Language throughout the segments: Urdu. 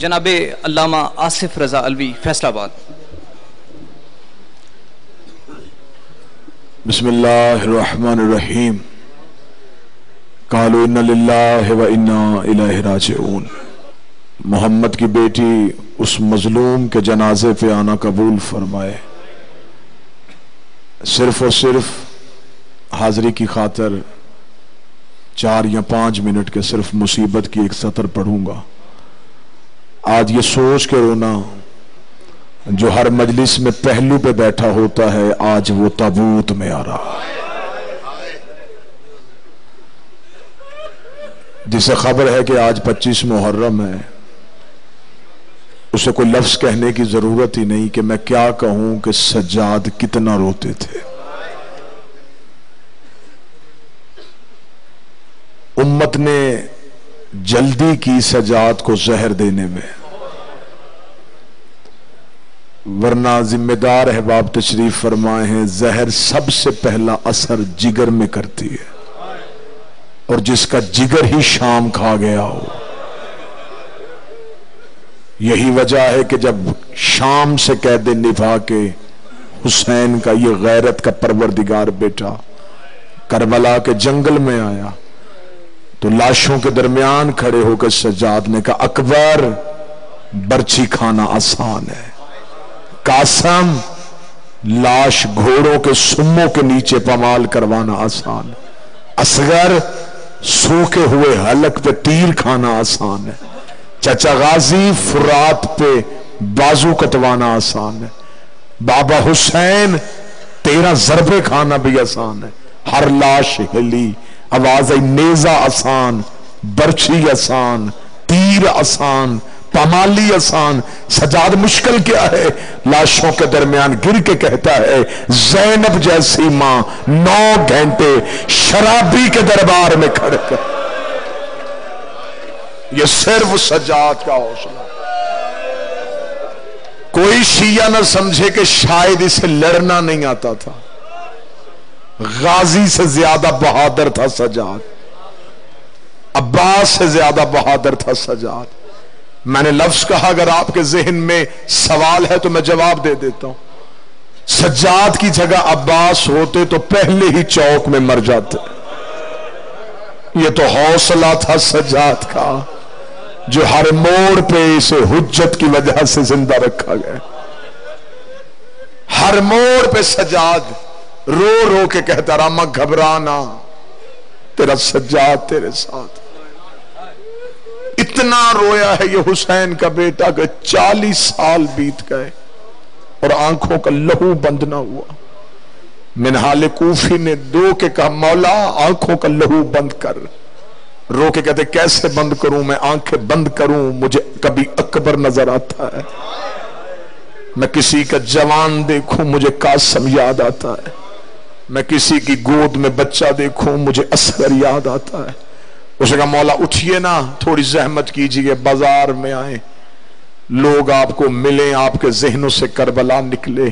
جناب علامہ آصف رضا علوی فیصل آباد۔ بسم اللہ الرحمن الرحیم۔ قالوا ان للہ و انا الیہ راجعون۔ محمد کی بیٹی اس مظلوم کے جنازے پہ آنا قبول فرمائے۔ صرف اور صرف حاضری کی خاطر 4 یا 5 منٹ کے صرف مصیبت کی ایک سطر پڑھوں گا۔ آج یہ سوچ کے رونا، جو ہر مجلس میں پہلو پہ بیٹھا ہوتا ہے آج وہ تابوت میں آ رہا ہے۔ جسے خبر ہے کہ آج 25 محرم ہے، اسے کوئی لفظ کہنے کی ضرورت ہی نہیں کہ میں کیا کہوں کہ سجاد کتنا روتے تھے۔ امت نے جلدی کی سجاد کو زہر دینے میں، ورنہ ذمہ دار احباب تشریف فرمائے ہیں زہر سب سے پہلا اثر جگر میں کرتی ہے، اور جس کا جگر ہی شام کھا گیا ہو۔ یہی وجہ ہے کہ جب شام سے قید نبھا کے حسین کا یہ غیرت کا پروردگار بیٹا کربلا کے جنگل میں آیا تو لاشوں کے درمیان کھڑے ہو کر سجاد نے کہا اکبر برچھی کھانا آسان ہے، قاسم لاش گھوڑوں کے سموں کے نیچے پامال کروانا آسان ہے، اصغر سوکھے ہوئے حلق پہ تیر کھانا آسان ہے، چچا غازی فرات پہ بازو کٹوانا آسان ہے، بابا حسین 13 ضربے کھانا بھی آسان ہے۔ ہر لاش ہلی، آواز نیزہ آسان، برچھی آسان، تیر آسان، پامالی آسان۔ سجاد مشکل کیا ہے؟ لاشوں کے درمیان گر کے کہتا ہے زینب جیسی ماں 9 گھنٹے شرابی کے دربار میں کھڑ کر۔ یہ صرف سجاد کا حوصلہ۔ کوئی شیعہ نہ سمجھے کہ شاید اسے لڑنا نہیں آتا تھا، غازی سے زیادہ بہادر تھا سجاد، عباس سے زیادہ بہادر تھا سجاد۔ میں نے لفظ کہا اگر آپ کے ذہن میں سوال ہے تو میں جواب دے دیتا ہوں۔ سجاد کی جگہ عباس ہوتے تو پہلے ہی چوک میں مر جاتے۔ یہ تو حوصلہ تھا سجاد کا، جو ہر موڑ پہ اسے حجت کی وجہ سے زندہ رکھا گیا۔ ہر موڑ پہ سجاد رو رو کے کہتا رہا ماں گھبرانا، تیرا سجاد تیرے ساتھ۔ اتنا رویا ہے یہ حسین کا بیٹا کہ 40 سال بیت گئے اور آنکھوں کا لہو بند نہ ہوا۔ منہال کوفی نے دو کے کہا مولا آنکھوں کا لہو بند کر۔ رو کے کہتے کیسے بند کروں میں آنکھیں بند کروں، مجھے کبھی اکبر نظر آتا ہے، میں کسی کا جوان دیکھوں مجھے قاسم یاد آتا ہے، میں کسی کی گود میں بچہ دیکھوں مجھے اصغر یاد آتا ہے۔ اسے کہا مولا اٹھئے نا، تھوڑی زحمت کیجئے، بازار میں آئیں، لوگ آپ کو ملیں، آپ کے ذہنوں سے کربلا نکلے۔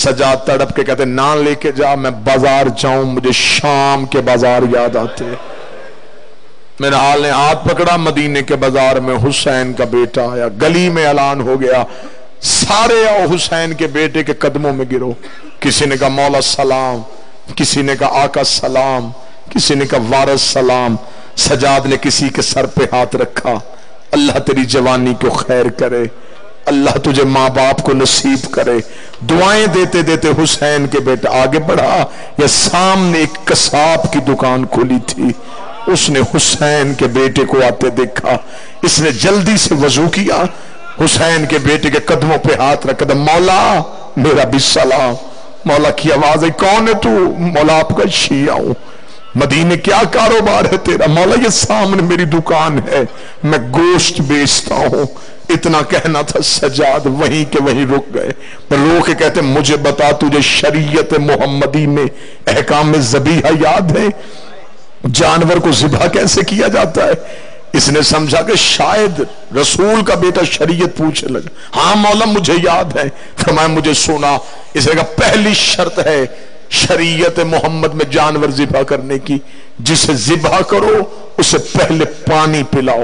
سجاد تڑپ کے کہتے نہ لے کے جا، میں بازار جاؤں مجھے شام کے بازار یاد آتے۔ میرے حال نے ہاتھ پکڑا، مدینے کے بازار میں حسین کا بیٹا آیا، گلی میں اعلان ہو گیا سارے آؤ حسین کے بیٹے کے قدموں میں گرو۔ کسی نے کہا مولا سلام، کسی نے کہا آقا سلام، کسی نے کہا وارث سلام۔ سجاد نے کسی کے سر پہ ہاتھ رکھا، اللہ تیری جوانی کو خیر کرے، اللہ تجھے ماں باپ کو نصیب کرے۔ دعائیں دیتے دیتے حسین کے بیٹا آگے بڑھا۔ یا سامنے ایک قصاب کی دکان کھلی تھی، اس نے حسین کے بیٹے کو آتے دیکھا، اس نے جلدی سے وضو کیا، حسین کے بیٹے کے قدموں پہ ہاتھ رکھا، مولا میرا بھی سلام۔ مولا کی آواز ہے کون ہے تو؟ مولا آپ کا شیعہ ہوں۔ مدینے کیا کاروبار ہے تیرا؟ مولا یہ سامنے میری دکان ہے، میں گوشت بیچتا ہوں۔ اتنا کہنا تھا، سجاد وہیں کے وہیں رک گئے، پر رو کے کہتے مجھے بتا تجھے شریعت محمدی میں احکام ذبیحہ یاد ہے؟ جانور کو ذبح کیسے کیا جاتا ہے؟ اس نے سمجھا کہ شاید رسول کا بیٹا شریعت پوچھنے لگا۔ ہاں مولا مجھے یاد ہے۔ فرمایا مجھے سنا۔ اس نے کہا پہلی شرط ہے شریعت محمد میں جانور ذبح کرنے کی، جسے ذبح کرو اسے پہلے پانی پلاؤ،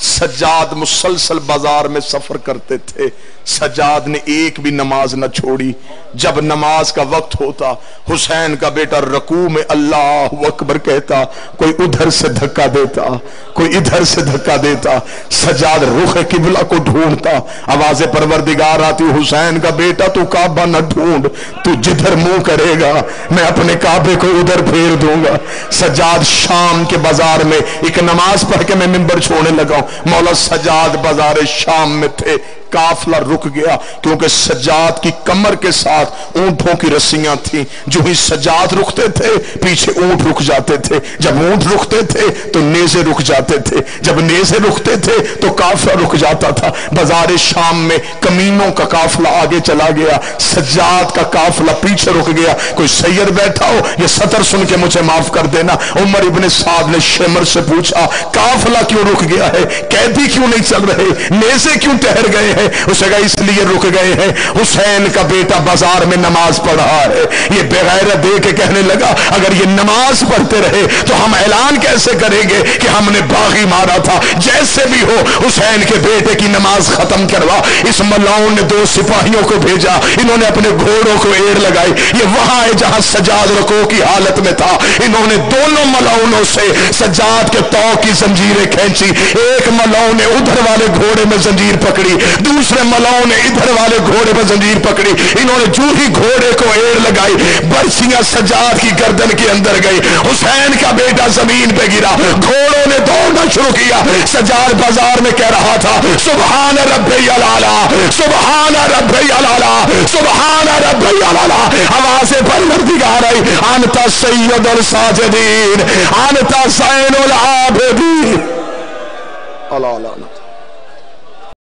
سجاد مسلسل بازار میں سفر کرتے تھے، سجاد نے ایک بھی نماز نہ چھوڑی۔ جب نماز کا وقت ہوتا حسین کا بیٹا رکوع میں اللہ اکبر کہتا، کوئی ادھر سے دھکا دیتا، کوئی ادھر سے دھکا دیتا، سجاد رخ قبلہ کو ڈھونڈتا، آواز پروردگار آتی، حسین کا بیٹا تو کعبہ نہ ڈھونڈ، تو جدھر منہ کرے گا میں اپنے کعبے کو ادھر پھیر دوں گا۔ سجاد شام کے بازار میں، ایک نماز پڑھ کے میں منبر چھوڑنے لگا ہوں، مولا سجاد بازار شام میں تھے، قافلہ رک گیا کیونکہ سجاد کی کمر کے ساتھ اونٹوں کی رسیاں تھیں، جو ہی سجاد رکتے تھے پیچھے اونٹ رک جاتے تھے، جب اونٹ رکتے تھے تو نیزے رک جاتے تھے، جب نیزے رکتے تھے تو قافلہ رک جاتا تھا۔ بازار شام میں کمینوں کا قافلہ آگے چلا گیا، سجاد کا قافلہ پیچھے رک گیا۔ کوئی سید بیٹھا ہو یہ سطر سن کے مجھے معاف کر دینا، عمر ابن سعد نے شمر سے پوچھا قافلہ کیوں رک گیا ہے، قیدی کیوں نہیں چل رہے، نیزے کیوں ٹھہر گئے ہیں؟ اسے کہا اس لیے رک گئے ہیں، حسین کا بیٹا بازار میں نماز پڑھ رہا ہے۔ یہ بغیرت دے کے کہنے لگا اگر یہ نماز پڑھتے رہے تو ہم اعلان کیسے کریں گے کہ ہم نے باغی مارا تھا؟ جیسے بھی ہو حسین کے بیٹے کی نماز ختم کروا۔ اس ملاؤن نے 2 سپاہیوں کو بھیجا، انہوں نے اپنے گھوڑوں کو ایڑ لگائی، یہ وہاں ہے جہاں سجاد رکوع کی حالت میں تھا۔ انہوں نے دونوں ملاؤنوں سے سجاد کے طوق کی زنجیریں کھینچی، ایک ملاؤن نے ادھر والے گھوڑے میں زنجیر پکڑی، دوسرے ملاؤں نے ادھر والے گھوڑے پر زنجیر پکڑی، انہوں نے جو ہی گھوڑے کو ایڑ لگائی برسیاں سجاد کی گردن کے اندر گئی، حسین کا بیٹا زمین پہ گرا، گھوڑوں نے دوڑنا شروع کیا۔ سجاد بازار میں کہہ رہا تھا سبحان ربی الاعلی، سبحان ربی الاعلی، سبحان ربی الاعلی۔ آواز پروردگار آئی، انت سید الساجدین، انت زین العابدین۔ اللہ اللہ